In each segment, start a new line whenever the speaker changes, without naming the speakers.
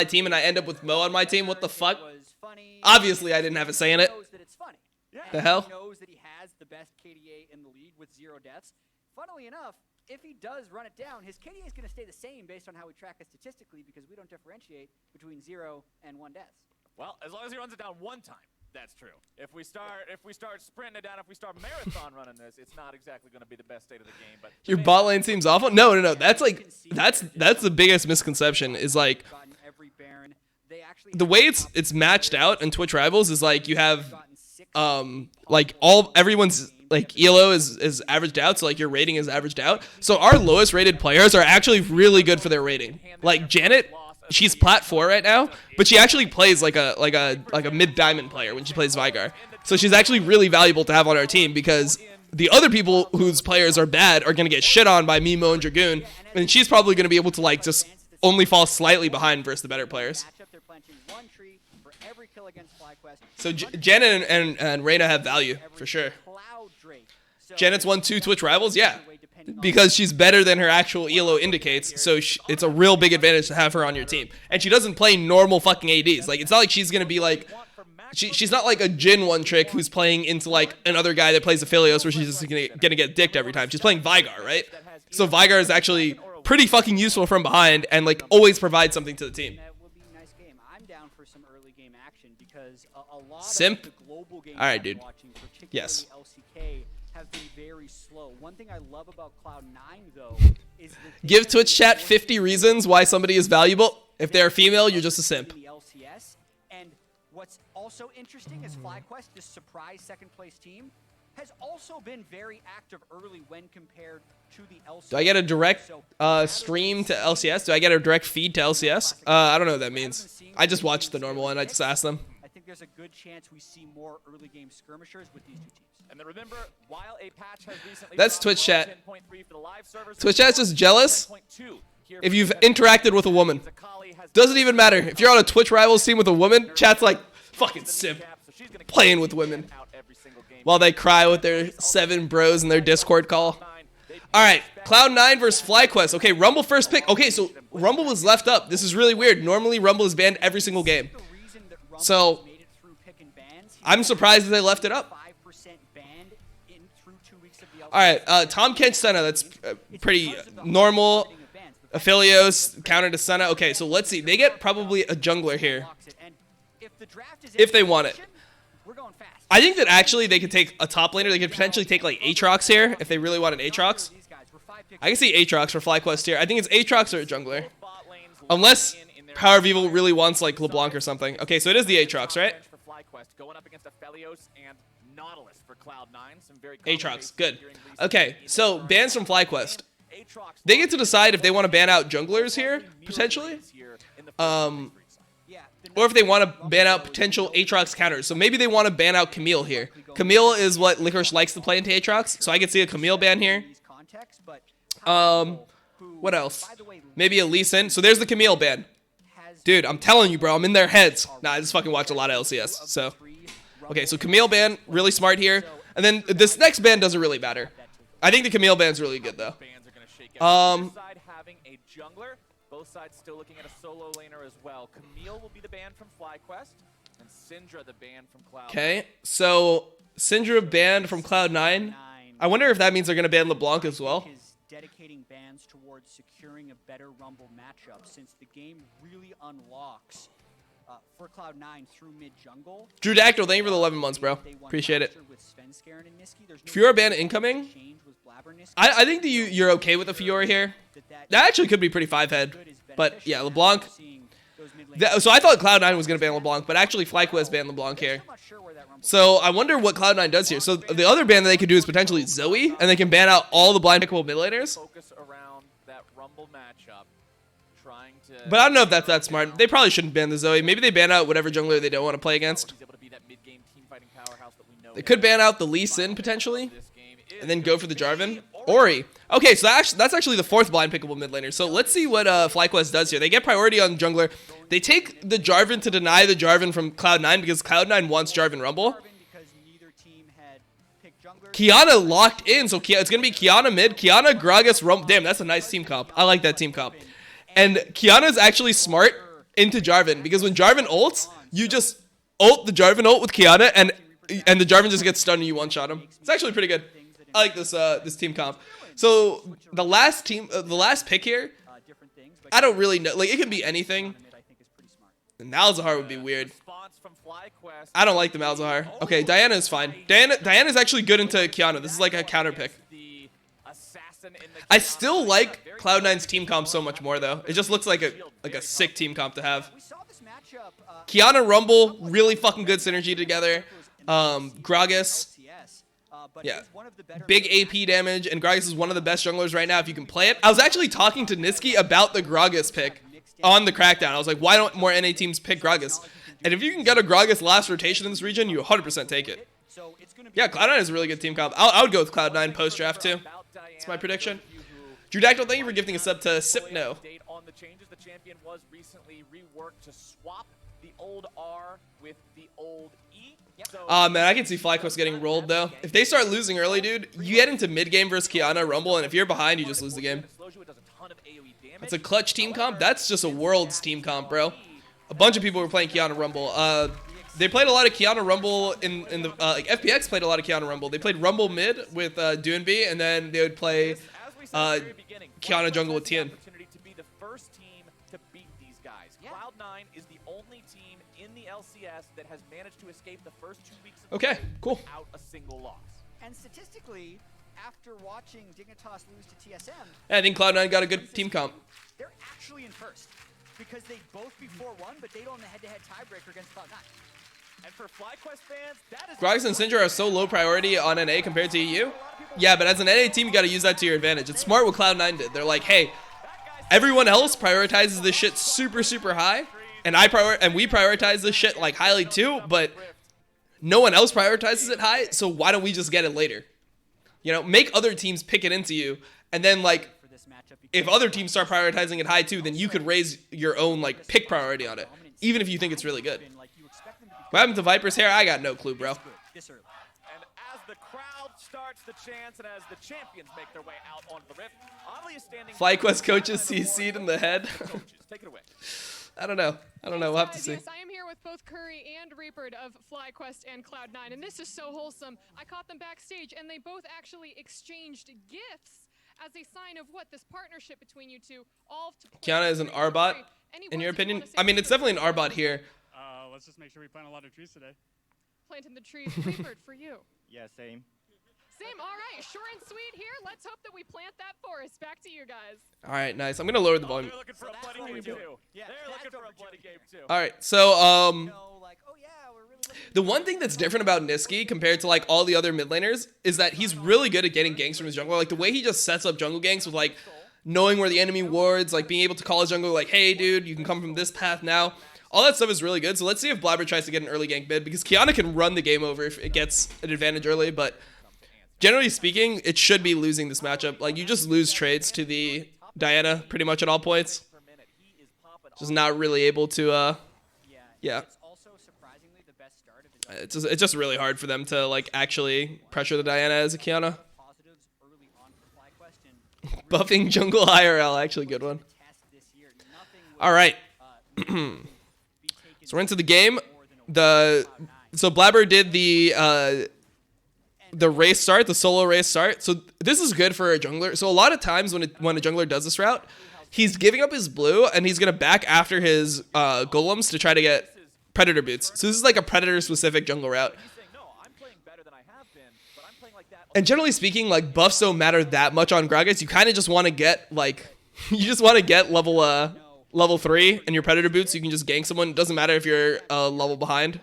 my team and I end up with Mo on my team. What the fuck? Obviously, I didn't have a say in it. The hell?
He knows that he has the best KDA in the league with 0 deaths. Funnily enough, if he does run it down, his KDA is going to stay the same based on how we track it statistically because we don't differentiate between 0 and 1 deaths.
Well, as long as he runs it down one time, that's true. If we start sprinting it down, if we start marathon running this, it's not exactly going to be the best state of the game. But
your bot lane seems awful. No. That's like that's the biggest misconception is like the way it's matched out in Twitch Rivals is like you have like everyone's like ELO is averaged out, so like your rating is averaged out. So our lowest rated players are actually really good for their rating. Like Janet, she's plat 4 right now, but she actually plays like a mid diamond player when she plays Vigar. So she's actually really valuable to have on our team because the other people whose players are bad are gonna get shit on by Mimo and Dragoon, and she's probably gonna be able to like just only fall slightly behind versus the better players. So Janet and Reyna have value for sure. Janet's won 2 Twitch Rivals, yeah, because she's better than her actual ELO indicates. So it's a real big advantage to have her on your team, and she doesn't play normal fucking ADs. Like it's not like she's gonna be like she's not like a Jhin one trick who's playing into like another guy that plays Aphelios where she's just gonna get dicked every time. She's playing Vigar, right? So Vigar is actually pretty fucking useful from behind and like always provides something to the team. Simp? Alright, dude. Yes.
Have been very slow. One thing I love about Cloud9 though is
give Twitch chat 50 reasons why somebody is valuable. If they're a female, you're just a simp.
LCS. And what's also interesting is FlyQuest, this surprise second place team, has also been very active early when compared to the LCS.
Do I get a direct stream to LCS? Do I get a direct feed to LCS? I don't know what that means. I just watched the normal one. I just asked them.
I think there's a good chance we see more early game skirmishers with these 2 teams.
And then remember, while a patch has recently
that's Twitch chat. Twitch chat's just jealous if you've interacted with a woman. Doesn't even matter. If you're on a Twitch Rivals team with a woman, chat's like, fucking simp. Playing with women. While they cry with their 7 bros in their Discord call. Alright, Cloud9 versus FlyQuest. Okay, Rumble first pick. Okay, so Rumble was left up. This is really weird. Normally, Rumble is banned every single game. So, I'm surprised that they left it up. Alright, Tom Kench Senna. That's pretty normal. Aphelios, counter to Senna. Okay, so let's see. They get probably a jungler here. If they want it. I think that actually they could take a top laner. They could potentially take like Aatrox here if they really want an Aatrox. I can see Aatrox for FlyQuest here. I think it's Aatrox or a jungler. Unless Power of Evil really wants like LeBlanc or something. Okay, so it is the Aatrox, right? Aatrox, good. Okay, so bans from FlyQuest. They get to decide if they want to ban out junglers here, potentially. Or if they want to ban out potential Aatrox counters. So maybe they want to ban out Camille here. Camille is what Licorice likes to play into Aatrox. So I could see a Camille ban here. What else? Maybe a Lee Sin. So there's the Camille ban. Dude, I'm telling you, bro. I'm in their heads. Nah, I just fucking watch a lot of LCS. So, okay, so Camille ban, really smart here. And then this next ban doesn't really matter. I think the Camille ban's really good, though.
Both sides still looking at a solo laner as well. Camille will be the ban from FlyQuest, and Syndra the ban from Cloud9.
Okay, so Syndra banned from Cloud9. I wonder if that means they're going to ban LeBlanc as well.
Dedicating bans towards securing a better Rumble matchup since the game really unlocks for Cloud9 through mid-jungle.
Drew Dactyl, thank you for the 11 months, bro. Appreciate it. Fiora ban incoming. I think that you're okay with the Fiora here. That actually could be pretty 5-head. But yeah, LeBlanc. So I thought Cloud9 was going to ban LeBlanc, but actually FlyQuest banned LeBlanc here. So I wonder what Cloud9 does here. So the other ban that they could do is potentially Zoe, and they can ban out all the blind pickable mid laners. But I don't know if that's that smart. They probably shouldn't ban the Zoe. Maybe they ban out whatever jungler they don't want to play against. They could ban out the Lee Sin potentially, and then go for the Jarvan. Ori. Okay, so that's actually the 4th blind pickable mid laner. So let's see what FlyQuest does here. They get priority on jungler. They take the Jarvan to deny the Jarvan from Cloud9 because Cloud9 wants Jarvan Rumble. Kiana locked in, so it's going to be Kiana mid, Kiana, Gragas, Rumble. Damn, that's a nice team comp. I like that team comp. And Kiana's actually smart into Jarvan, because when Jarvan ults, you just ult the Jarvan ult with Kiana, and the Jarvan just gets stunned and you one-shot him. It's actually pretty good. I like this team comp. So the last pick here, I don't really know. Like, it could be anything. The Malzahar would be weird. I don't like the Malzahar. Okay, Diana is fine. Diana's actually good into Kiana. This is like a counter pick. I still like Cloud9's team comp so much more, though. It just looks like a sick team comp to have. Kiana, Rumble, really fucking good synergy together. Gragas, yeah, big AP damage, and Gragas is one of the best junglers right now if you can play it. I was actually talking to Niski about the Gragas pick on the Crackdown. I was like, why don't more NA teams pick Gragas? And if you can get a Gragas last rotation in this region, you 100% take it. Yeah, Cloud9 is a really good team comp. I would go with Cloud9 post-draft, too. That's my prediction. Drewdactyl, thank you for gifting a sub to Sipno.
The changes, the champion was recently reworked to swap the old R with the old E.
Man, I can see FlyQuest getting rolled, though. If they start losing early, dude, you get into mid-game versus Kiana, Rumble, and if you're behind, you just lose the game. That's a clutch team comp? That's just a Worlds team comp, bro. A bunch of people were playing Kiana Rumble. They played a lot of Kiana Rumble in the like FPX played a lot of Kiana Rumble. They played Rumble mid with Doonby, and then they would play Kiana jungle with Tien.
To be the first team to beat these guys. Cloud9 is the only team in the LCS that has managed to escape the first 2 weeks of the game without a single loss.
And statistically, after watching Dignitas lose to TSM,
I think Cloud9 got a good team comp.
They're actually in first because they both be 4-1, but they don't have a head-to-head tiebreaker against Cloud9.
And for FlyQuest fans, that is
Gragas and Syndra are so low priority on NA compared to EU. Yeah, but as an NA team, you got to use that to your advantage. It's smart what Cloud9 did. They're like, hey, everyone else prioritizes this shit super, super high, and we prioritize this shit like highly too, but no one else prioritizes it high, so why don't we just get it later? You know, make other teams pick it into you, and then like, if other teams start prioritizing it high too, then you could raise your own like pick priority on it, even if you think it's really good. What happened to Viper's hair? I got no clue, bro.
And as the crowd starts the chants and as the champions make their way out onto the rift, Oddly is standing.
FlyQuest coaches CC'd in the head.
Take it away.
I don't know. We'll have to see.
Yes, I am here with both Curry and Reaper of FlyQuest and Cloud9, and this is so wholesome. I caught them backstage, and they both actually exchanged gifts as a sign of what this partnership between you two. All to
Kiana is an R-bot, in your opinion? I mean, it's definitely an R-bot here.
Let's just make sure we plant a lot of trees today.
Planting the trees, Reaper, for you.
Yeah, same.
Same, all right, short and sweet here. Let's hope that we plant that forest. Back to you guys.
All right, nice. I'm going to lower the volume.
They're looking for a bloody game, too. They're looking for a bloody game, too.
All right, so, the one thing that's different about Niski compared to, like, all the other mid laners is that he's really good at getting ganks from his jungler. Like, the way he just sets up jungle ganks with, like, knowing where the enemy wards, like, being able to call his jungler, like, hey, dude, you can come from this path now. All that stuff is really good. So let's see if Blabber tries to get an early gank mid, because Kiana can run the game over if it gets an advantage early, but generally speaking, it should be losing this matchup. Like, you just lose trades to the Diana pretty much at all points. Just not really able to, yeah. It's just really hard for them to, like, actually pressure the Diana as a Kiana. Buffing jungle IRL, actually good one. All right. So we're into the game. So Blabber did the race start, the solo race start. So this is good for a jungler. So a lot of times when a jungler does this route, he's giving up his blue and he's gonna back after his golems to try to get predator boots. So this is like a predator specific jungle route. And generally speaking, like, buffs don't matter that much on Gragas. You kind of just want to get like level 3 and your predator boots, so you can just gank someone. It doesn't matter if you're a level behind.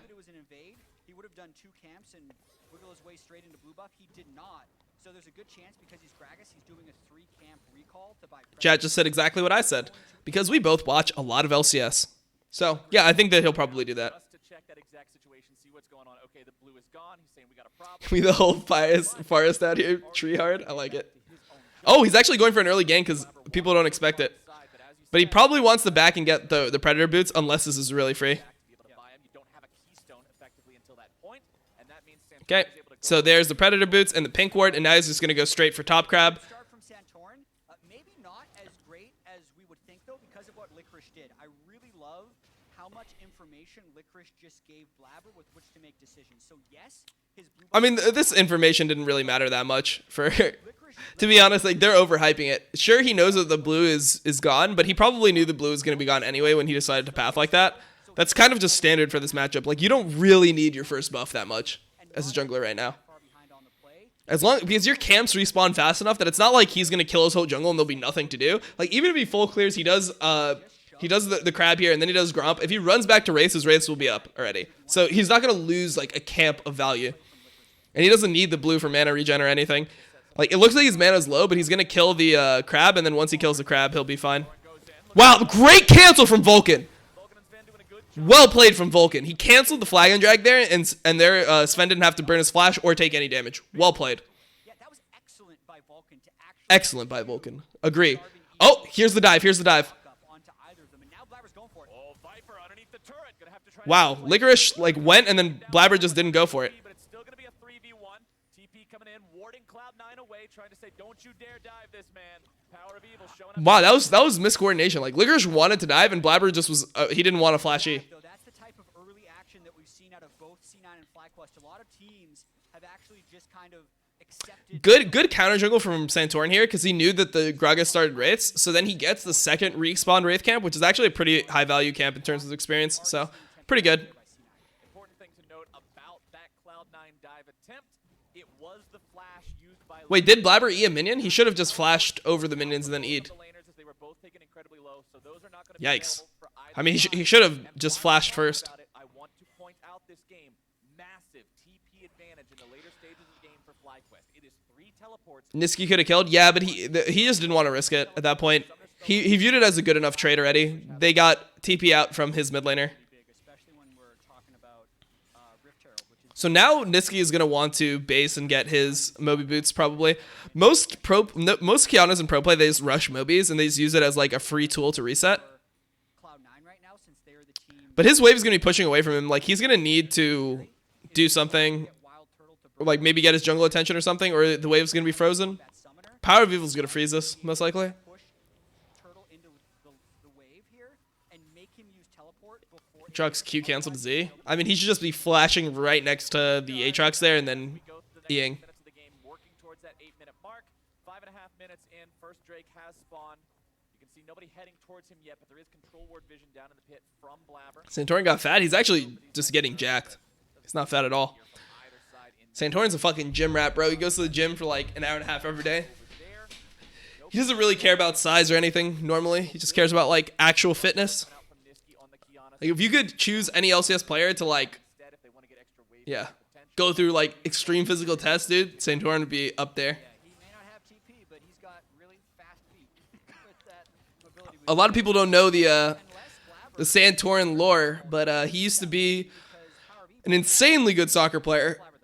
He would have done 2 camps and wiggle his way straight into blue buff. He did not. So there's a good chance because he's Gragas, he's doing a 3-camp recall to buy.
Chat just said exactly what I said, because we both watch a lot of LCS. So yeah, I think that he'll probably do that.
Just to check that exact situation, see what's going on. Okay, the blue is gone. He's saying we got a problem.
We the whole forest out here, tree hard. I like it. Oh, he's actually going for an early gank because people don't expect it. But he probably wants to back and get the predator boots unless this is really free. Okay, so there's the predator boots and the pink ward, and now he's just gonna go straight for top crab.
Start from Santorin, maybe not as great as we would think though, because of what Licorice did. I really love much information Licorice just gave Blabber with which to make decisions. So yes, his blue
I mean, this information didn't really matter that much for. To be honest, like they're overhyping it. Sure, he knows that the blue is gone, but he probably knew the blue was going to be gone anyway when he decided to path like that. That's kind of just standard for this matchup. Like you don't really need your first buff that much as a jungler right now. As long because your camps respawn fast enough that it's not like he's going to kill his whole jungle and there'll be nothing to do. Like even if he full clears, he does the crab here and then he does Gromp. If he runs back to Wraiths, his Wraiths will be up already. So he's not going to lose like a camp of value. And he doesn't need the blue for mana regen or anything. Like, it looks like his mana's low, but he's going to kill the crab, and then once he kills the crab, he'll be fine. Wow, great cancel from Vulcan. Well played from Vulcan. He canceled the flag and drag there, and there Sven didn't have to burn his flash or take any damage. Well played.
Yeah, that was excellent by Vulcan to actually
Excellent by Vulcan. Agree. Oh, here's the dive. Here's the dive.
onto either of them, and now Blabber's going for it.
Oh, Viper underneath the turret. Gonna have to try
Wow, Licorice like went, and then Blabber just didn't go for it.
But it's still gonna be a 3v1. TP coming in, warding Cloud9 away, trying to say, "Don't you dare dive this man." Power of Evil showing up.
Wow, that was miscoordination. Like Licorice wanted to dive, and Blabber just was he didn't want to flash E.
Though that's the type of early action that we've seen out of both C9 and FlyQuest. A lot of teams have actually just kind of accepted.
Good counter jungle from Santorin here because he knew that the Gragas started Wraiths, so then he gets the second respawn Wraith camp, which is actually a pretty high value camp in terms of experience. So pretty good.
Important thing to note about that Cloud9 dive attempt, it was the flash used by
Wait, did Blabber E a minion? He should have just flashed over the minions and then E'd.
the laners as they were both taken incredibly low, so those are not going to be
Yikes.
available for either
I mean,
side.
he should have
And
just
one
flashed
thing
first.
about it, I want to point out this game, massive TP advantage in the later stages of the game for FlyQuest. It is 3 teleports.
Niski could have killed. Yeah, but he just didn't want to risk it at that point. He viewed it as a good enough trade already. They got TP out from his mid laner.
Big, especially when we're talking about Rift Herald, which is
So now Niski is going to want to base and get his Moby boots probably. Most Kianas in pro play, they just rush Mobies and they just use it as like a free tool to reset.
Cloud9 right now, since they're the team.
But his wave is going to be pushing away from him. Like he's going to need to do something,
Wild Turtle to
or like maybe get his jungle attention or something, or the wave's going to be frozen.
that summoner.
Power of Evil is going to freeze this, most likely.
Push Turtle into the wave here and make him use teleport before.
Truck's Q canceled Z. I mean, he should just be flashing right next to the Aatrox there and then
We go to the next
Eing.
minutes of the game, working towards that 8-minute mark. 5.5 minutes in, first Drake has spawned. You can see nobody heading towards him yet, but there is control ward vision down in the pit from Blabber.
Santorin got fat. He's actually just getting jacked. He's not fat at all.
Either side in
Santorin's a fucking gym rat, bro. He goes to the gym for like an hour and a half every day.
there.
He doesn't really care about size or anything normally. He just cares about like actual fitness.
Out from Niski on the Kiana.
Like if you could choose any LCS player to like,
Instead, if they want to get extra wave
yeah,
potential,
go through like extreme physical tests, dude, Santorin would be up there.
He may not have TP, but he's got really fast feet with that mobility.
A lot of people don't know the
Unless Blabber
Santorin lore, but he used to be
because Power of Evil
an insanely good soccer player.
Blabber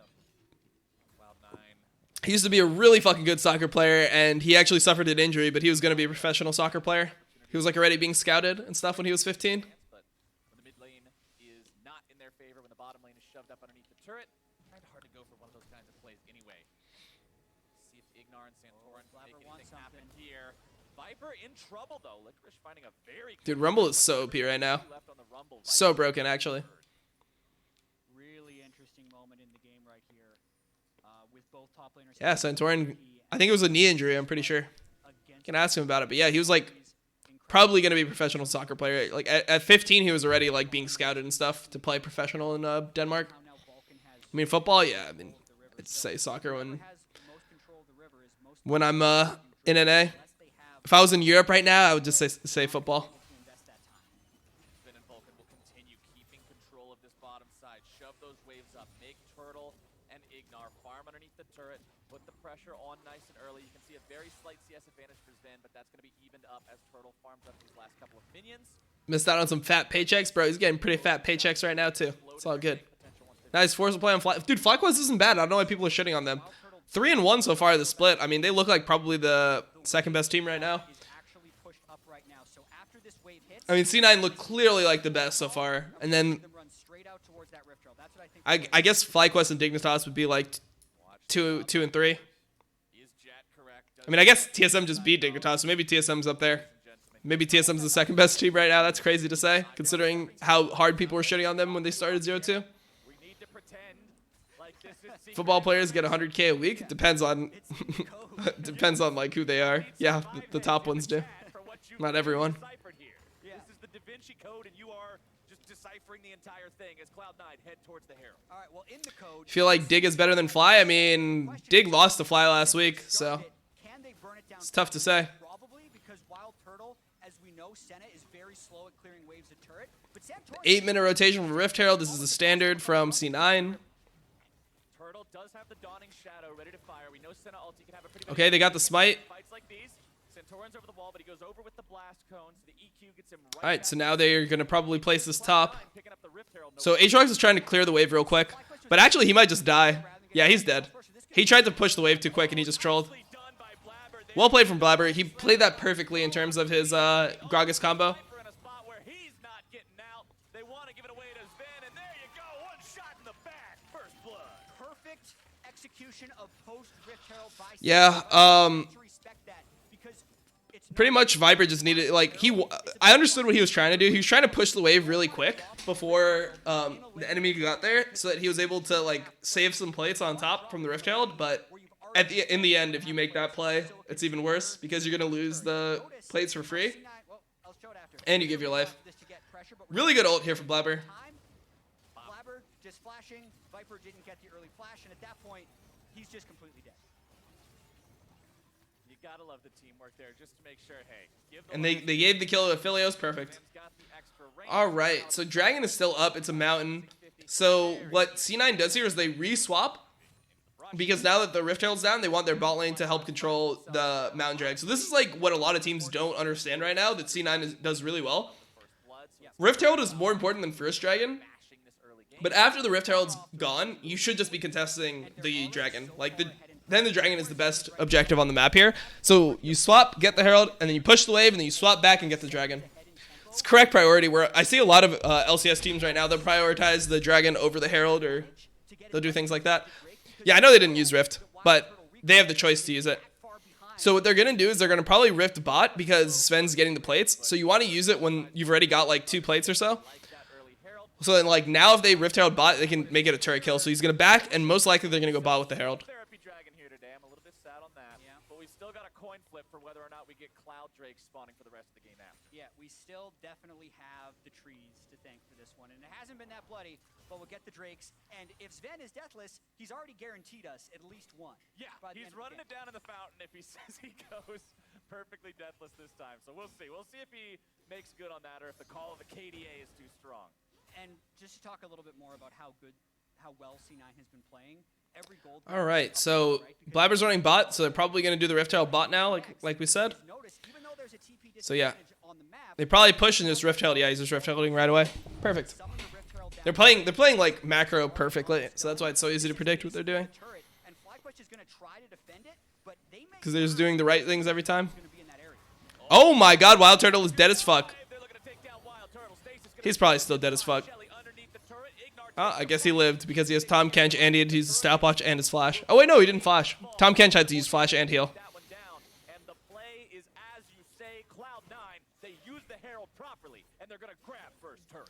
though.
Cloud9.
He used to be a really fucking good soccer player, and he actually suffered an injury, but he was going to be a professional soccer player. He was like already being scouted and stuff when he was 15.
But when the mid lane is not in their favor, when the bottom lane is shoved up underneath the turret, kind of hard to go for one of those kinds of plays anyway. See if Ignar and Santorin
Blabber
make
wants
anything happen
something.
here. Viper in trouble though. Licorice finding a very
Dude, Rumble is so OP right now.
left on the Rumble.
So
Viper
broken, actually.
Really interesting moment in the game right here with both top laners.
Yeah, Santorin, I think it was a knee injury, I'm pretty sure.
Against
Can ask him about it, but yeah, he was like
incredible.
probably going to be a professional soccer player. Like at 15, he was already like being scouted and stuff to play professional in Denmark.
How now Vulcan has
I mean, football, yeah, I mean,
the river.
I'd say soccer when
has most control of the river is most
I'm in NA.
unless they have
If I was in Europe right now, I would just say football.
to invest that time.
Finn and Vulcan will continue keeping control of this bottom side. Shove those waves up. Make Turtle and Ignar farm underneath the turret. Put the pressure on nice and early. You can see a very slight CS advantage for Sven, but that's going to be evened up as Turtle farms up these last couple of minions.
Missed out on some fat paychecks, bro. He's getting pretty fat paychecks right now, too. It's all good. Nice force play on Fly. Dude, FlyQuest isn't bad. I don't know why people are shitting on them. 3-1 so far, the split. I mean, they look like probably the second best team right now.
Is actually pushed up right now. So after this wave hits,
I mean, C9 look clearly like the best so far. And then
them run straight out towards that rift trail. That's what I think.
I guess FlyQuest and Dignitas would be like 2 and 3.
Is Jet correct?
I mean, I guess TSM just beat Dignitas, so maybe TSM's up there.
Gentlemen,
Maybe TSM's the second best team right now. That's crazy to say, considering how hard people were shitting on them when they started 0-2.
We need to pretend like this is
Football players get 100K a week. Depends on depends on like who they are. Yeah, the top ones do. Not everyone.
This is the Da Vinci Code, and you are just deciphering the entire thing as Cloud9 head towards the Herald.
All right, well, in the code,
Feel like Dig is better than Fly? I mean, Dig lost to Fly last week, so
can they burn it down?
it's tough to say.
Probably because Wild Turtle, as we know, Senna is very slow at clearing waves of turret. But Sam Torres
8-minute rotation from Rift Herald. This is the standard from C9.
Turtle does have the Dawning Shadow ready to fire. We know Senna ulti can have a pretty big
Okay, they got the smite.
fights like these. Centaurion's over the wall, but he goes over with the blast cone, so the EQ gets him right.
All right, so now they're going to probably place this top.
Picking up the Rift Herald.
So Aatrox is trying to clear the wave real quick, but actually he might just die. Yeah, he's dead. He tried to push the wave too quick and he just trolled.
Done by Blabber.
Well played from Blabber. He played that perfectly in terms of his Gragas combo.
In a spot where he's not getting out. They want to give it away to Sven, and there you go. One shot in the back. First blood.
perfect execution of post Rift Herald by
Yeah,
to respect that because it's
pretty much Viper just needed, like, I understood what he was trying to do. He was trying to push the wave really quick before the enemy got there so that he was able to, like, save some plates on top from the Rift Herald, but in the end, if you make that play, it's even worse because you're going to lose the plates for free and you give your life. Really good ult here from Blabber.
Blabber just flashing. Viper didn't get the early flash, and at that point, he's just completely dead.
You gotta love the teamwork there, just to make sure. Hey, give the
And they gave the kill to Aphelios. Perfect.
got the extra range.
All right, so Dragon is still up. It's a mountain. So what C9 does here is they re-swap because now that the Rift Herald's down, they want their bot lane to help control the Mountain Drag. So this is like what a lot of teams don't understand right now that C9 does really well. Rift Herald is more important than First Dragon. But after the Rift Herald's gone, you should just be contesting the Dragon. Like, then the Dragon is the best objective on the map here. So you swap, get the Herald, and then you push the wave, and then you swap back and get the Dragon. It's correct priority, where I see a lot of LCS teams right now that prioritize the Dragon over the Herald, or they'll do things like that. Yeah, I know they didn't use Rift, but they have the choice to use it. So what they're going to do is they're going to probably Rift bot because Sven's getting the plates. So you want to use it when you've already got, like, 2 plates or so. So then, like, now if they Rift Herald bot, they can make it a turret kill. So he's going to back, and most likely they're going to go bot with the Herald.
Therapy Dragon here today. I'm a little bit sad on that.
Yeah.
But we still got a coin flip for whether or not we get Cloud Drake spawning for the rest of the game after.
Yeah, we still definitely have the trees to thank for this one. And it hasn't been that bloody, but we'll get the Drakes. And if Sven is deathless, he's already guaranteed us at least one.
Yeah,
by the
he's
end of the
running
game.
it down in the fountain if he says he goes perfectly deathless this time. So we'll see. We'll see if he makes good on that or if the call of the KDA is too strong.
And just to talk a little bit more about how well C9 has been playing, every gold.
All right, so Blabber's running bot, so they're probably going to do the Rift Herald bot now, like we said. So yeah, they probably push and just Rift Herald. Yeah, he's just Rift Heralding right away. Perfect. They're playing like macro perfectly, so that's why it's so easy to predict what they're doing. Because they're just doing the right things every time. Oh my God, Wild Turtle is dead as fuck. He's probably still dead as fuck. Oh, I guess he lived because he has Tom Kench and he had to use the stopwatch and his flash. Oh wait, no, he didn't flash. Tom Kench had to use flash and heal.
That one down, and the play is as you say, Cloud9. They use the Herald properly, and they're gonna grab first turret.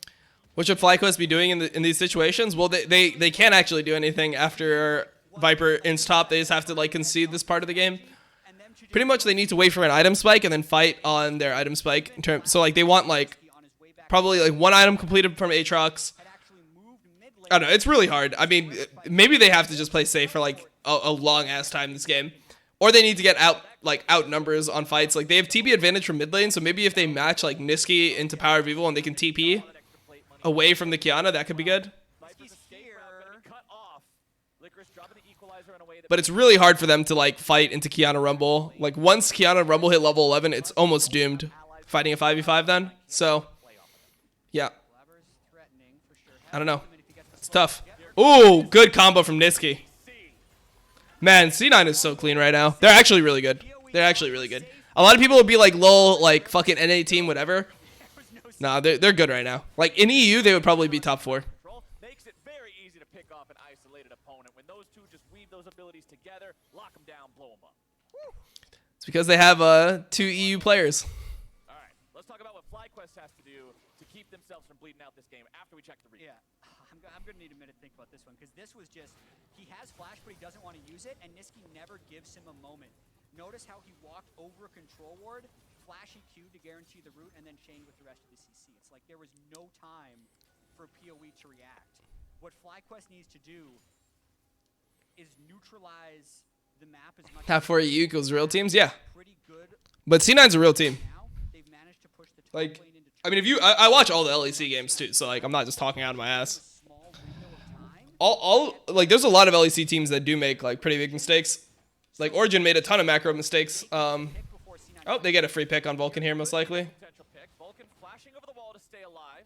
What should FlyQuest be doing in these situations? Well, they can't actually do anything after Viper insta top. They just have to like concede this part of the game. Pretty much they need to wait for an item spike and then fight on their item spike. So like they want like probably like 1 item completed from Aatrox. I don't know, it's really hard. I mean, maybe they have to just play safe for like a long ass time in this game. Or they need to get out numbers on fights. Like they have TP advantage from mid lane, so maybe if they match like Niski into Power of Evil and they can TP away from the Kiana, that could be good. But it's really hard for them to like fight into Kiana Rumble. Like once Kiana Rumble hit level 11, it's almost doomed fighting a 5v5 then. So yeah, I don't know. It's tough. Ooh, good combo from Niski. Man, C9 is so clean right now. They're actually really good. They're actually really good. A lot of people would be like, lol, like fucking NA team, whatever. Nah, they're good right now. Like in EU, they would probably be top 4.
Makes it very easy to pick off an isolated opponent when those two just weave those abilities together, lock them down, blow them up.
It's because they have 2 EU players.
All right, FlyQuest has to do to keep themselves from bleeding out this game after we check the replay.
Yeah, I'm going to need a minute to think about this one, because this was just, he has flash, but he doesn't want to use it, and Niski never gives him a moment. Notice how he walked over a control ward, flash EQ to guarantee the route, and then chained with the rest of the CC. It's like there was no time for PoE to react. What FlyQuest needs to do is neutralize the map as much
Half 4 EU equals real teams, yeah.
pretty good.
But C9's a real team.
Now they've managed to push the top
Like,
lane into
I mean, if you, I watch all the LEC games too, so like, I'm not just talking out of my ass.
a small window of time.
All like, there's a lot of LEC teams that do make like pretty big mistakes. Like Origin made a ton of macro mistakes. Oh, they get a free pick on Vulcan here, most likely.
Potential pick. Vulcan flashing over the wall to stay alive.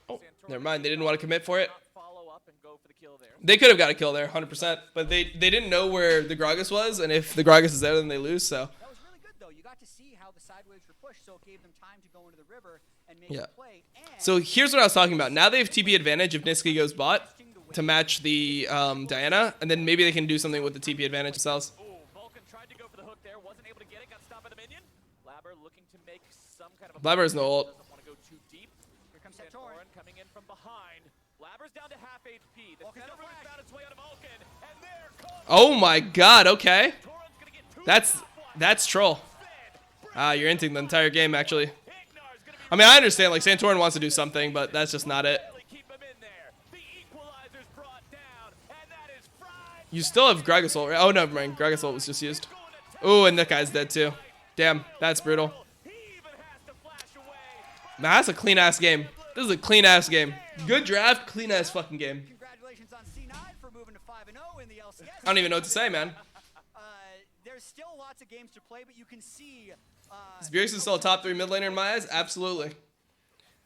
Oh,
Santorin
never mind. They didn't want to commit for it.
not follow up and go for the kill there.
They could have got a kill there, 100%. But they didn't know where the Gragas was, and if the Gragas is there, then they lose. So
That was really good, though. You got to see how the side waves were pushed, so it gave them time to go into the river and make
Yeah.
a play. And
so here's what I was talking about. Now they have TP advantage if Niski goes bot to match the Diana, and then maybe they can do something with the TP advantage themselves.
Ooh, Vulcan tried to go for the hook there, wasn't able to get it, got stopped by the minion. Blabber looking to make some kind of a
Blabber has no ult.
doesn't want to go too deep.
here comes Santorin.
Santorin coming in from behind. Blabber's down to half HP. The
Vulcan
center
got a
route
flash.
found its way out of Vulcan, and there comes
Oh my god, okay.
Santorin's gonna get two
That's troll.
Fed.
You're inting the entire game, actually.
Ignar's gonna be
I mean, I understand, like, Santorin wants to do something, but that's just not it.
really keep him in there. The equalizer's brought down, and that is fried.
You still have Gragas ult, right? Oh, never mind. Gragas ult was just used. Oh, and that guy's dead, too. Damn, that's brutal.
He even has to flash away.
Nah, that's a clean-ass game. This is a clean-ass game. Good draft, clean-ass fucking game.
Congratulations on C9 for moving to 5-0 in the LCS.
I don't even know what to say, man.
There's still lots of games to play, but you can see.
Is Bjergsen still a top 3 mid laner in my eyes? Absolutely.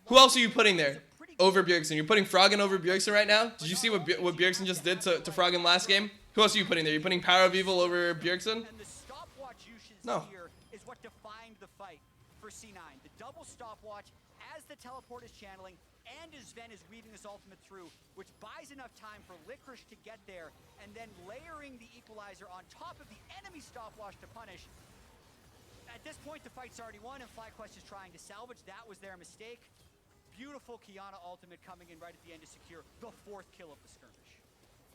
Who else are you putting there over Bjergsen? You're putting Froggen over Bjergsen right now? Did you see what Bjergsen just did to Froggen last game? Who else are you putting there? You're putting Power of Evil over Bjergsen?
And the stopwatch usage
No.
here is what defined the fight for C9. The double stopwatch as the teleport is channeling and as Sven is weaving his ultimate through, which buys enough time for Licorice to get there, and then layering the equalizer on top of the enemy stopwatch to punish. At this point, the fight's already won, and FlyQuest is trying to salvage. That was their mistake. Beautiful Kiana ultimate coming in right at the end to secure the 4th kill of the skirmish.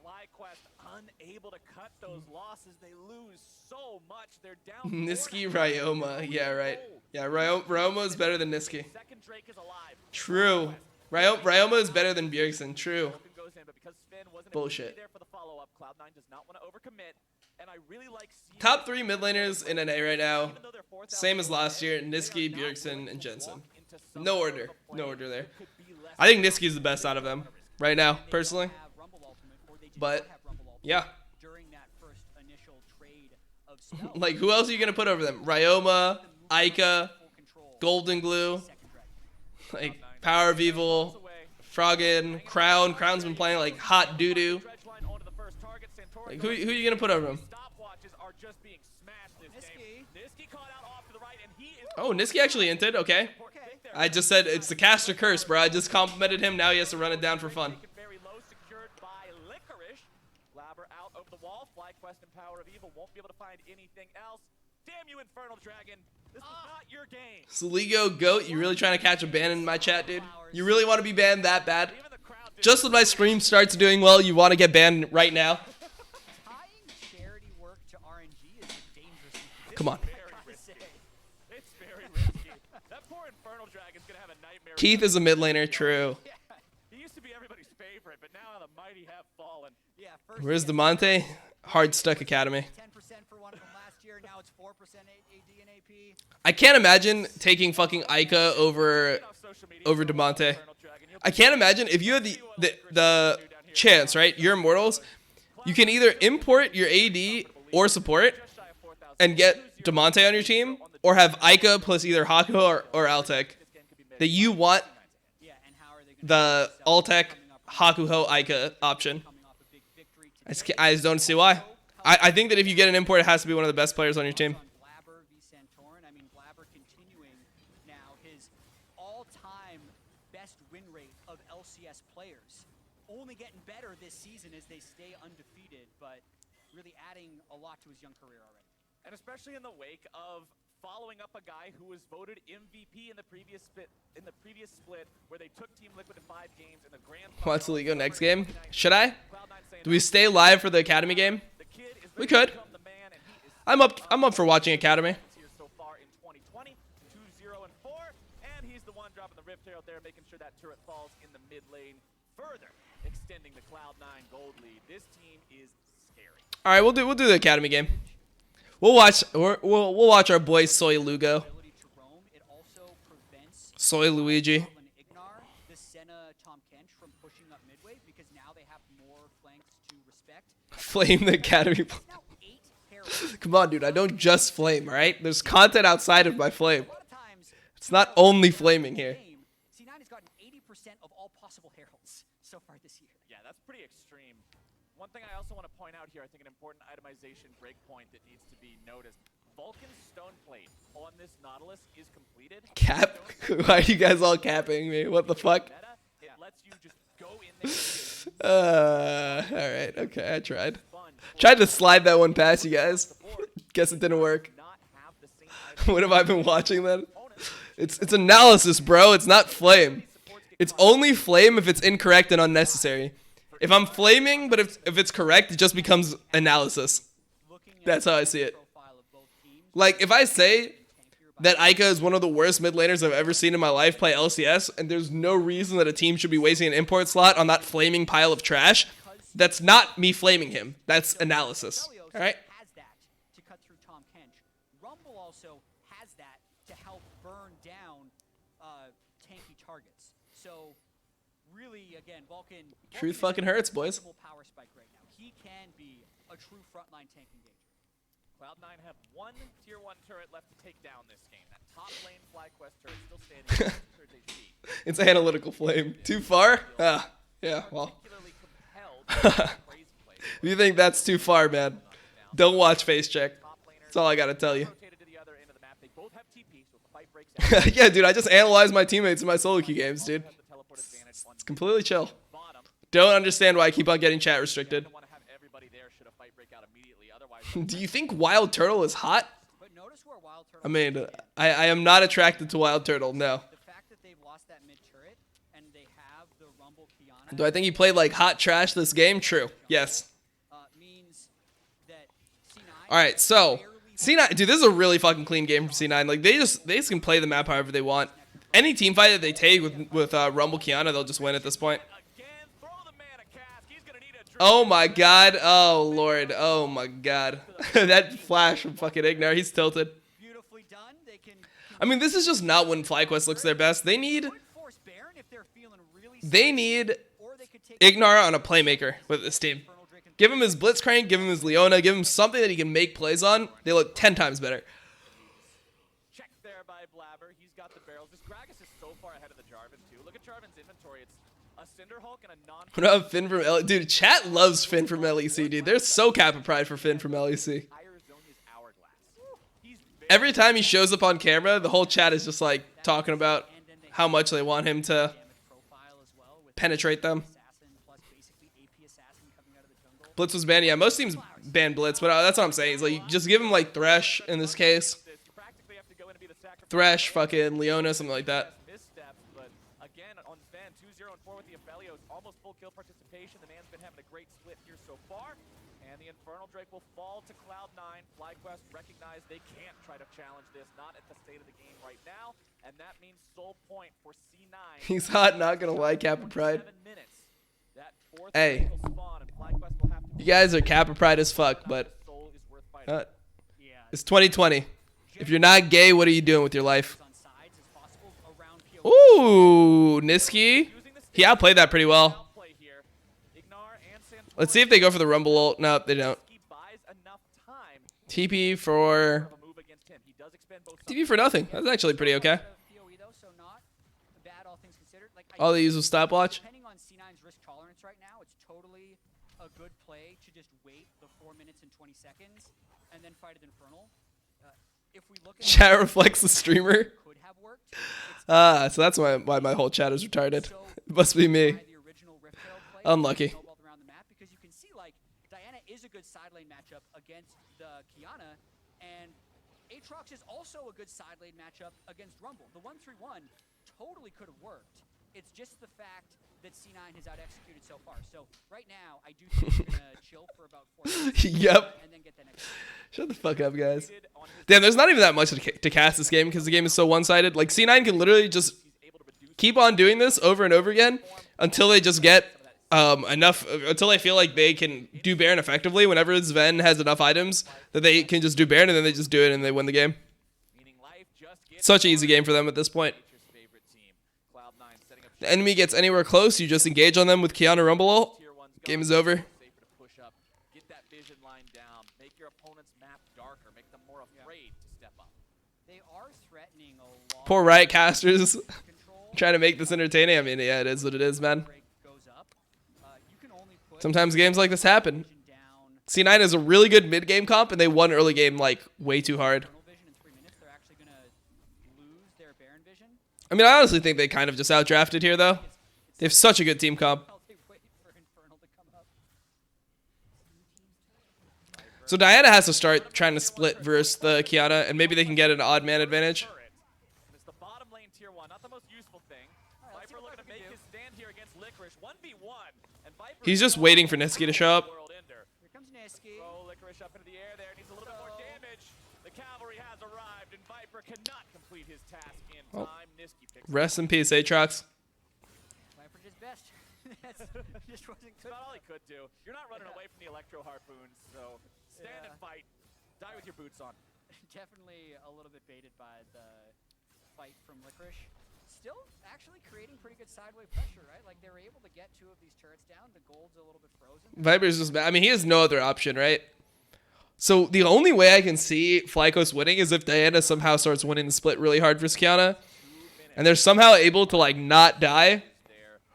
FlyQuest unable to cut those losses. They lose so much. They're down.
Niski Ryoma. Yeah, right. Yeah, Ryoma is better than Niski.
Second Drake is alive.
True. Ryoma is better than Bjergsen. True.
Vulcan goes in, but because Sven wasn't able to
Bullshit.
be there for the follow-up, Cloud9 does not want to overcommit. And I really like seeing
Top 3 mid laners in NA right now.
even though they're fourth out
Same as
in the
last year.
game, they are
Niski,
not
Bjergsen,
willing
and
to
Jensen.
walk into some
No
sort
order.
of a
No
play
order there.
that could be less
I think Niski's the best out of them right now, personally.
Have Rumble ultimate, or they did
But,
not have Rumble ultimate
yeah.
during that first initial trade of spells.
Like, who else are you going to put over them? Ryoma, Ica,
Full control.
Golden Glue,
Second dragon.
like, Power of Evil, Froggen, Crown. Crown's been playing like hot doo-doo.
Dredgeline onto the first target. Santorin
Like, who
goes
are you going to put over him?
Stopwatches are just being smashed this game. Niski caught out off to the right, and he is
Oh, Niski actually inted. Okay.
Okay.
I just said it's the caster curse, bro. I just complimented him. Now he has to run it down for fun.
taken very low, secured by Licorice. Blabber out over the wall. FlyQuest and Power of Evil won't be able to find anything else. Damn you, Infernal Dragon. This is not your game.
Sligo Goat, you really trying to catch a ban in my chat, dude? You really want to be banned that bad?
Even the crowd didn't
Just when my stream starts doing well, you want to get banned right now?
Tying charity work to RNG is a dangerous thing.
Come on.
very risky. It's very risky. That poor Infernal Dragon's gonna have a nightmare.
Keith is a mid laner, true.
He used to be everybody's favorite, but now the mighty have fallen.
Yeah, first
Where's DeMonte? Hard Stuck Academy.
10% for one of them last year. Now it's 4% AD and AP.
I can't imagine taking fucking Ica over
Off social media,
over
so
DeMonte.
Infernal Dragon, you'll
I can't imagine if you had the chance, right? You're Immortals. You can either import your AD or support
just shy of 4,000.
and get DeMonte on your team, or have Ica plus either Hakuho or Altec. That you want
Yeah, and how are they going to
the Altec Hakuho Ica option.
coming off a big victory
I just don't see why. I think that if you get an import, it has to be one of the best players on your team.
on Blabber v Santorin? I mean, Blabber continuing now his all-time best win rate of LCS players. Only getting better this season as they stay undefeated, but really adding a lot to his young career already.
And especially in the wake of following up a guy who was voted MVP in the previous split, where they took Team Liquid to 5 games in the grand final.
Wants to go next game? Should I? Do we stay live for the Academy game? We could. I'm up for watching Academy.
So far in 2020, 2-0-4, and he's the one dropping the Rift Herald there, making sure that turret falls in the mid lane, further extending the Cloud9 gold lead. This team is scary.
All right, we'll do the Academy game. We'll watch our boy Soy Lugo.
It also prevents
Soy Luigi.
Ignar, the Senna, Tom Kench from pushing up midway because now they have more flanks to respect.
Flame the Academy.
Now 8 heralds.
Come on, dude. I don't just flame, all right? There's content outside of my flame.
A lot of times,
It's not only flaming here.
C9 has gotten 80% of all possible heralds so far this year.
Yeah, that's pretty extreme. One thing I also want to point out here, I think an important itemization breakpoint that needs to be noticed. Vulcan's stone plate on this Nautilus is completed.
Cap? Why are you guys all capping me? What the fuck?
Meta, it lets you just go in there.
All right. Okay, I tried. Tried to slide that one past you guys. Guess it didn't work.
Not have the same
What have I been watching then? It's analysis, bro. It's not flame. It's only flame if it's incorrect and unnecessary. If I'm flaming, but if it's correct, it just becomes analysis. That's how I see it. Like, if I say that Ica is one of the worst mid laners I've ever seen in my life play LCS, and there's no reason that a team should be wasting an import slot on that flaming pile of trash, that's not me flaming him. That's analysis. All right?
Has that to cut through Tom Kench. Rumble also has that to help burn down tanky targets. So really, again, Vulcan.
Truth fucking hurts, boys.
Power spike right now. He can be a true frontline tank engager.
Cloud9 have one tier 1 turret left to take down this game. That top lane FlyQuest turret still standing. Turret HP.
It's analytical flame. Too far? Yeah, well.
Particularly compelled crazy play.
If you think that's too far, man, don't watch Face Check. That's all I gotta tell you.
Rotated to the other end of the map. They both have TP, so if the fight breaks out,
Yeah, dude, I just analyze my teammates in my solo queue games, dude.
have the teleport advantage on
It's completely chill.
bottom.
Don't understand why I keep on getting chat restricted.
Don't want to have everybody there should a fight break out immediately. Otherwise,
Do you think Wild Turtle is hot?
But notice where Wild Turtle.
I mean, I am not attracted to Wild Turtle, no.
The fact that they've lost that mid turret and they have the Rumble Kiana.
Do I think he played like hot trash this game? True. Yes.
Means that C9.
All right, so C9, dude, this is a really fucking clean game from C9. Like they just can play the map however they want. Any team fight that they take with Rumble Kiana, they'll just win at this point.
again, throw the man a cast. He's gonna need a drink.
Oh my god. Oh lord. Oh my god. That flash from fucking Ignar, he's tilted.
Beautifully done. They can.
I mean, this is just not when FlyQuest looks their best. They need
Force Baron if they're feeling really. Or they could take
Ignar on a playmaker with this team. Give him his Blitzcrank, give him his Leona, give him something that he can make plays on. They look 10 times better.
Check there by Blabber. He's got the barrels. This Gragas is so far ahead of the Jarvan too. Look at Jarvan's inventory. It's a Cinder Hulk and a non.
What about Finn from LEC? Dude, chat loves Finn from LEC, dude. They're so Kappa Pride for Finn from LEC.
Arizonia's hourglass. He's
Every time he shows up on camera, the whole chat is just like talking about how much they want him to
damage profile as well with
penetrate them.
assassin plus basically AP assassin coming out of the jungle.
Blitz was banned. Yeah, most teams ban Blitz, but that's what I'm saying. Is like just give him like Thresh in this case.
you practically have to go in and be the sacrifice.
Thresh, fucking Leona, something like that.
Missteps, but again on Sven 2-0-4 with the Aphelios, almost full kill participation. The man's been having a great split here so far, and the Infernal Drake will fall to Cloud9. FlyQuest recognize they can't try to challenge this, not at the state of the game right now, and that means soul point for C9.
He's hot, not gonna lie, Kappa Pride.
7 minutes. That fourth
Hey.
will spawn, and FlyQuest will have to.
You guys are Kappa Pride as fuck, but
Soul is worth fighting.
Yeah.
it's 2020. If you're not gay, what are you doing with your life?
On sides as possible around POE.
Ooh, Niski. He outplayed that pretty well.
Outplay here. Ignar and Santorini.
Let's see if they go for the Rumble ult. No, they don't.
He buys enough time
TP for
of a move against him. He does expend both
TP for nothing. That's actually pretty okay.
POE though, so not bad all things considered. Like
All they use was stopwatch.
depending on C9's risk tolerance right now, it's totally a good play to just wait the 4 minutes and 20 seconds and then fight an Infernal. If we look at
Chat reflects the streamer.
could have worked. It's
So that's why my whole chat is retarded.
so
It must be me.
by the original Rift Herald play,
Unlucky.
snowballed around the map because you can see like Diana is a good side lane matchup against the Kiana, and 8 Aatrox is also a good side lane matchup against Rumble. The 1-3-1 totally could have worked. It's just the fact that C9 has out-executed so far. So right now, I do think we're going to chill for about 4 minutes.
Yep.
And then get the next.
Shut the fuck up, guys. Damn, there's not even that much to cast this game because the game is so one-sided. Like, C9 can literally just keep on doing this over and over again until they just get enough, until they feel like they can do Baron effectively. Whenever Sven has enough items that they can just do Baron, and then they just do it and they win the game. Such an easy game for them at this point. The enemy gets anywhere close, you just engage on them with Kiana Rumble ult. Game is over.
Get that vision line down. Make your opponent's map darker. Make them more afraid to step up.
They are threatening a lot.
Poor Riot casters trying to make this entertaining. I mean, yeah, it is what it is, man. Sometimes games like this happen. C9 is a really good mid-game comp, and they won early game like way too hard. I mean, I honestly think they kind of just outdrafted here, though. They have such a good team comp. So Diana has to start trying to split versus the Kiana, and maybe they can get an odd man advantage.
It's the bottom lane tier 1, not the most useful thing. Viper looking to make his stand here against Licorice. 1v1. And Viper
He's just waiting for Niski to show up.
Here comes Niski.
Throw Licorice up into the air there. Needs a little bit more damage. The cavalry has arrived, and Viper cannot complete his task in time. Niski picks
Rest in peace, Aatrox.
Viper did his best. Just wasn't
It's not all he could do. You're not running away from the electro harpoons, so stand and fight. Die with your boots on.
Definitely a little bit baited by the fight from Licorice. Still actually creating pretty good sideway pressure, right? Like they were able to get 2 of these turrets down. The gold's a little bit frozen.
Viper's just bad. I mean, he has no other option, right? So the only way I can see Flycoast winning is if Diana somehow starts winning the split really hard versus Kiana. And they're somehow able to like not die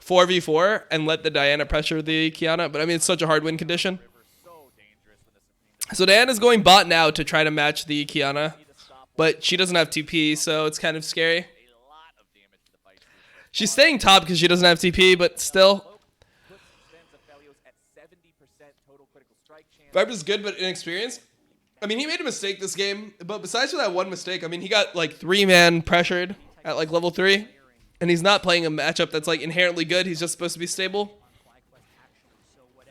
4v4 and let the Diana pressure the Kiana. But I mean, it's such a hard win condition. So Diana's going bot now to try to match the Kiana. But she doesn't have TP, so it's kind of scary. She's staying top because she doesn't have TP, but still. Viper's good, but inexperienced. I mean, he made a mistake this game, but besides for that one mistake, I mean, he got like 3-man pressured at like level 3, and he's not playing a matchup that's like inherently good. He's just supposed to be stable.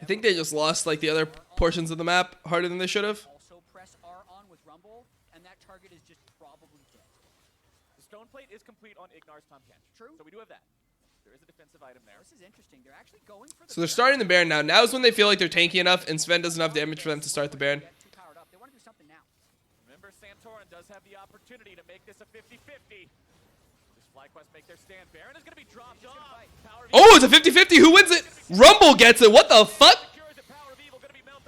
I think they just lost like the other portions of the map harder than they should have.
Also press R on with Rumble, and that target is just probably dead.
The stone plate is complete on Ignar's Tom Kench.
True.
So we do have that. There is a defensive item there.
This is interesting. They're actually going for the
So they're starting the Baron now. Now is when they feel like they're tanky enough, and Sven does enough damage for them to start the Baron.
Get too powered up. They want to do something now.
Remember, Santorin does have the opportunity to make this a 50-50. Does FlyQuest make their stand? Baron is going to be dropped off.
Oh, it's a 50-50. Who wins it? Rumble gets it. What the fuck?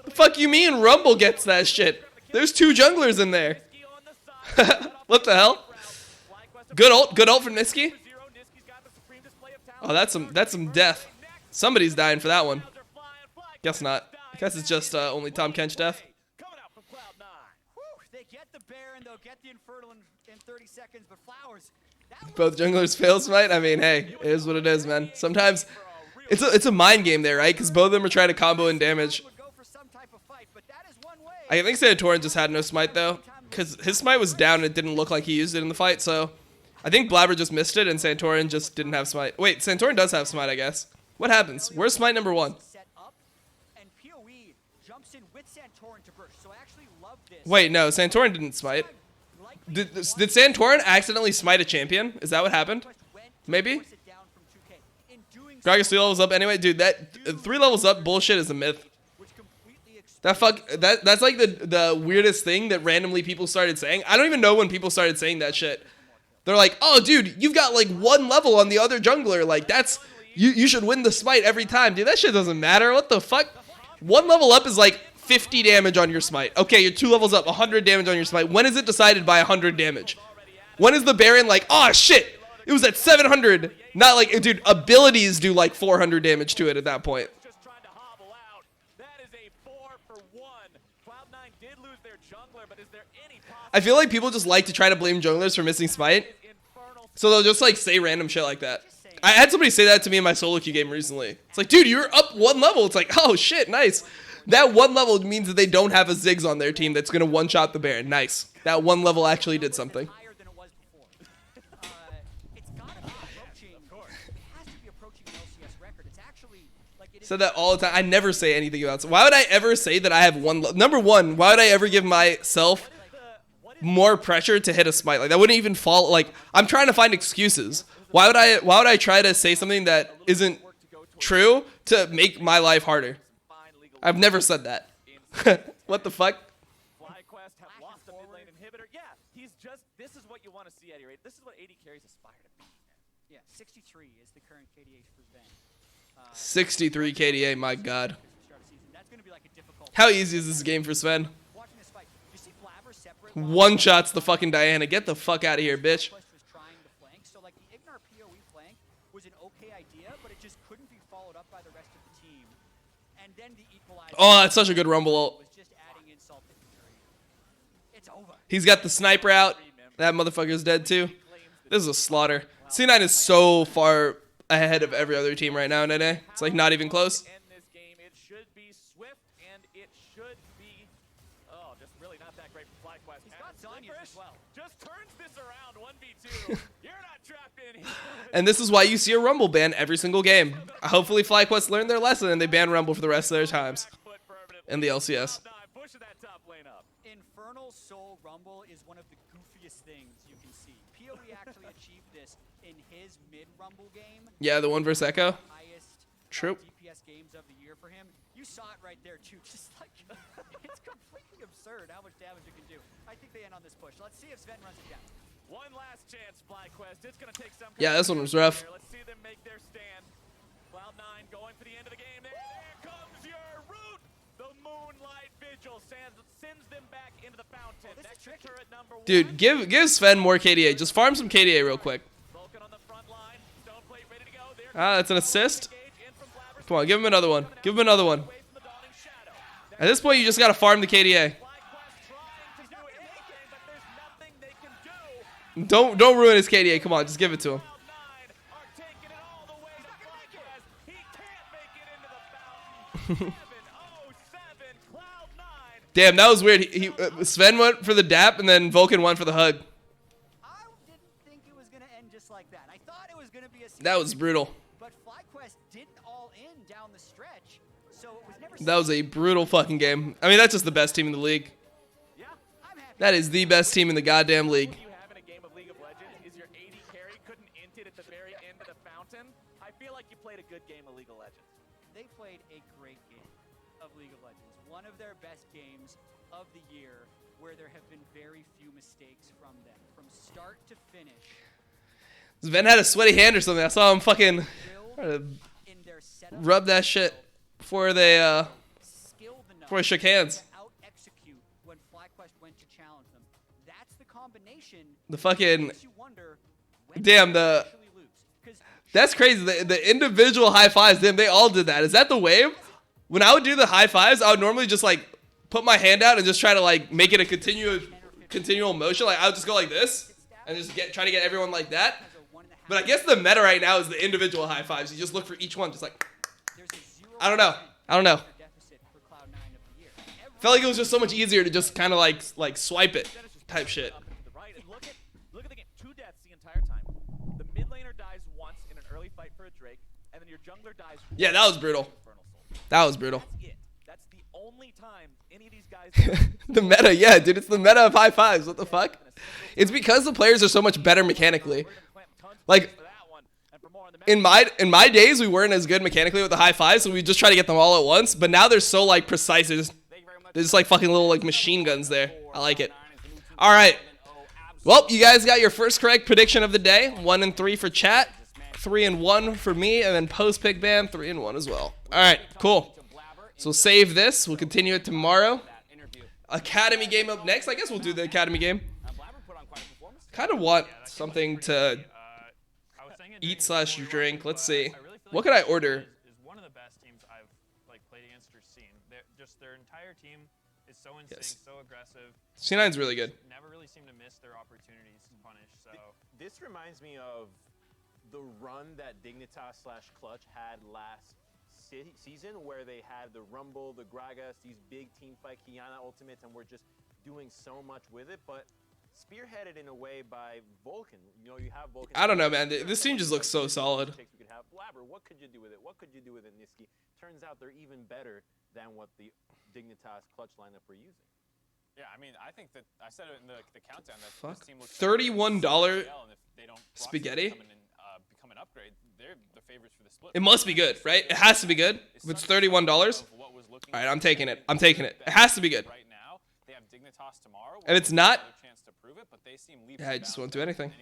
The fuck you mean Rumble gets that shit? There's 2 junglers in there. What the hell? Good ult from Niski. Oh, that's some death. Somebody's dying for that one. Guess not. I guess it's just only Tom Kench death.
They get the Baron, they'll get the Infernal in 30 seconds, but Flowers.
Both junglers fail smite. I mean, hey, it is what it is, man. Sometimes it's a mind game there, right? Because both of them are trying to combo in damage. I think Santorin just had no smite though, because his smite was down and it didn't look like he used it in the fight. So I think Blabber just missed it and Santorin just didn't have smite. Wait, Santorin does have smite, I guess. What happens? Where's smite number 1? Wait, no, Santorin didn't smite. Did Santorin accidentally smite a champion? Is that what happened? Maybe? Gragas 3 levels up anyway? Dude, that 3 levels up bullshit is a myth. That's like the weirdest thing that randomly people started saying. I don't even know when people started saying that shit. They're like, oh, dude, you've got like 1 level on the other jungler. Like, that's... You should win the smite every time. Dude, that shit doesn't matter. What the fuck? 1 level up is like 50 damage on your smite. Okay, you're 2 levels up, 100 damage on your smite. When is it decided by 100 damage? When is the Baron like, oh, shit, it was at 700. Not like, dude, abilities do like 400 damage to it at that point. I feel like people just like to try to blame junglers for missing smite. So they'll just like say random shit like that. I had somebody say that to me in my solo queue game recently. It's like, dude, you're up 1 level. It's like, oh shit, nice. That one level means that they don't have a Ziggs on their team that's going to one-shot the Baron. Nice. That one level actually did something.
Higher than it was before. It's got to be approaching. It has to be approaching an LCS record. It's actually like it is.
Said that all the time. I never say anything about it. Why would I ever say that I have one? Number one, why would I ever give myself more pressure to hit a smite? Like that wouldn't even fall. Like I'm trying to find excuses. Why would I try to say something that isn't true to make my life harder? I've never said that. What the fuck?
FlyQuest have lost a mid lane inhibitor. Yeah, he's just. This is what you want to see, Eddie. Right? This is what AD carries aspire to be.
Yeah, 63 is the current KDA for Sven.
63 KDA. My God.
Start of season. That's going to be like a difficult.
How easy is this game for Sven?
Watching this fight, you see Blabber separate.
One shots the fucking Diana. Get the fuck out of here, bitch.
Was trying to flank, so like the Ignar PoE flank was an okay idea, but it just couldn't be followed up by the rest of the team. And then the equalizer.
Oh, that's such a good rumble ult.
Was just adding insult to injury. It's over.
He's got the sniper out. That motherfucker's dead too. This is a slaughter. C9 is so far ahead of every other team right now in NA. It's like not even close.
In this game, it should be swift and it should be just really not that great for FlyQuest.
He's got Zanyas as well.
Just turns this around 1v2. You're not trapped in here.
And this is why you see a Rumble ban every single game. Hopefully FlyQuest learned their lesson and they ban Rumble for the rest of their times in the LCS.
Pushing that top lane up.
Infernal Soul Rumble is one of the goofiest things you can see. PoE actually achieved this in his mid-Rumble game.
Yeah, the one versus Echo.
Highest
True.
DPS games of the year for him. You saw it right there too. Just like it's completely absurd how much damage it can do. I think they end on this push. Let's see if Sven runs it down.
One last chance, FlyQuest. It's gonna take some.
Yeah, this one was rough.
Let's see them make their stand. Cloud9 going for the end of the game. There comes your root. The Moonlight Vigil sends them back into the fountain. Next to turret number 1.
Dude, give Sven more KDA. Just farm some KDA real quick.
Vulcan on the front line. Stoneplate ready to go. There
That's an assist.
in from Blabber.
Come on, give him another one. Give him another one.
Away from the Dawning Shadow.
At this point, you just gotta farm the KDA.
FlyQuest trying to do anything, but there's nothing they can do.
Don't ruin his KDA. Come on, just give it to him.
Cloud9 are taking it all the way to FlyQuest. He can't make it into the fountain. 7-0-7 Cloud9.
Damn, that was weird. Sven went for the dap and then Vulcan went for the hug.
I didn't think it was going to end just like that. I thought it was going to be a
That was brutal.
but FlyQuest didn't all in down the stretch, so it was never.
That was a brutal fucking game. I mean, that's just the best team in the league.
Yeah.
I'm happy.
That is the best team in the goddamn league.
What you have in a game of League of Legends is your AD carry couldn't int it at the very end of the fountain. I feel like you played a good game of League of Legends.
They played a great game of League of Legends. One of their best games of the year, where there have been very few mistakes from them, from start to finish.
Sven had a sweaty hand or something. I saw him fucking
Drilled in their setup,
rub that shit before they
skilled enough
before they shook hands.
to out-execute when FlyQuest went to challenge them. That's the combination.
The fucking
Makes you wonder when
damn
they
the.
actually lose. 'Cause
That's crazy. The individual high fives, damn, they all did that. Is that the wave? When I would do the high fives, I would normally just like put my hand out and just try to like make it a continual motion. Like I would just go like this and just try to get everyone like that.
has a 1.5
But I guess the meta right now is the individual high fives. You just look for each one, just like
There's a 0
I don't know.
deficit for Cloud9 of the year.
felt like it was just so much easier to just kind of like swipe it type shit.
Up and to the right, and look at the game. 2 deaths the entire time. The mid laner dies once in an early fight for a Drake, and then your jungler dies.
Yeah, that was brutal.
Infernal Soul.
That was brutal.
That's it. That's the only time any of these guys.
The meta, yeah, dude, it's the meta of high fives. What the fuck? It's because the players are so much better mechanically. Like in my days, we weren't as good mechanically with the high fives, so we just try to get them all at once. But now they're so like precise. They're just like fucking little like machine guns there. I like it. All right. Well, you guys got your first correct prediction of the day. 1 and 3 for chat, 3 and 1 for me, and then post pick ban 3 and 1 as well. All right, cool. So save this. We'll continue it tomorrow. Academy game up next. I guess we'll do the academy game. Kind of want something to eat slash drink. Let's see. What could I order?
Is one of the best teams I've like played against or seen. Just their entire team is so in sync, so aggressive.
C9's really good.
Never really seem to miss their opportunities to punish. So
This reminds me of the run that Dignitas / Clutch had last season where they had the Rumble, the Gragas, these big team fight Kiana ultimates, and were just doing so much with it, but spearheaded in a way by Vulcan. You know, you have Vulcan.
I don't know, man. This team just looks so solid.
We could have Blabber. What could you do with it? What could you do with it, Niski? Turns out they're even better than what the Dignitas clutch lineup were using.
Yeah, I mean, I think that I said it in the countdown that
Fuck.
this team looks
$31
and if they don't
spaghetti?
become an upgrade, they're the favorites for the split.
It must be good, right? It has to be good. If it's $31. All right, I'm taking it. I'm taking it. It has to be good.
Right now, they have Dignitas tomorrow.
If it's not,
chance to prove it, but they seem
yeah, I just won't do anything.